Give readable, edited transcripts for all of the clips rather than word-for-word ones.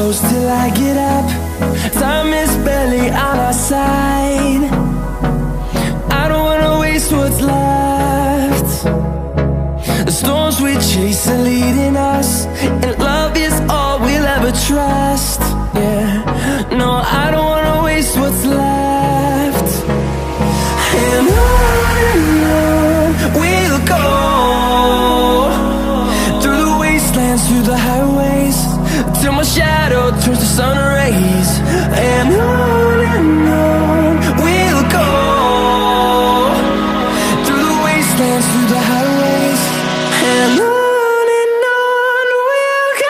close till I get up. Time is barely on our side. I don't wanna waste what's left. The storms we chase are leading us, and love is all we'll ever trust. Yeah, no, I don't wanna waste what's left. And on we'll go, through the wastelands, through the highways, till my shadow turns to sun rays. And on we'll go, through the wastelands, through the highways, and on we'll go.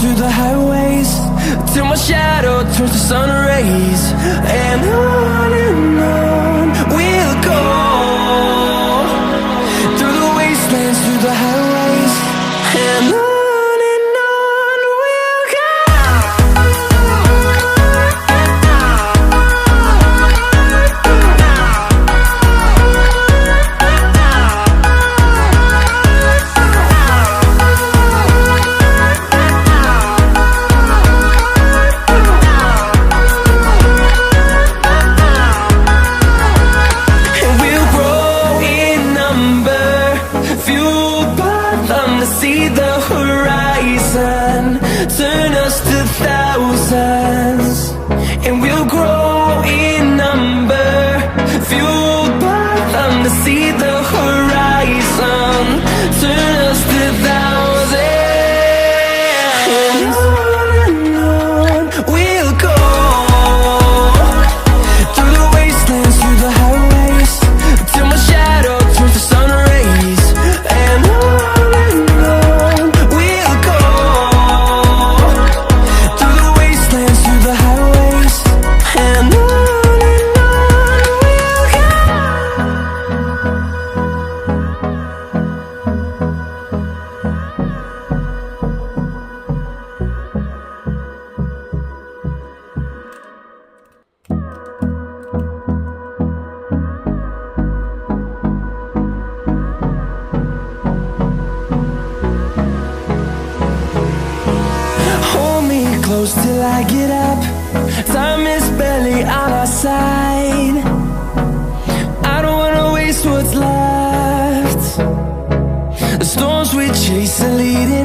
Through the highways, till my shadow turns to sun rays. And on we'll go, through the wastelands, through the highways, and on we'll go. See the horizon, turn us to thousands, and we'll grow in number, fueled by them to see the horizon, turn us to thousands. And on we'll go, through the wastelands, through the highways, till my shadow turns to sun rays. And close till I get up. Time is barely on our side. I don't wanna waste what's left. The storms we chase are leading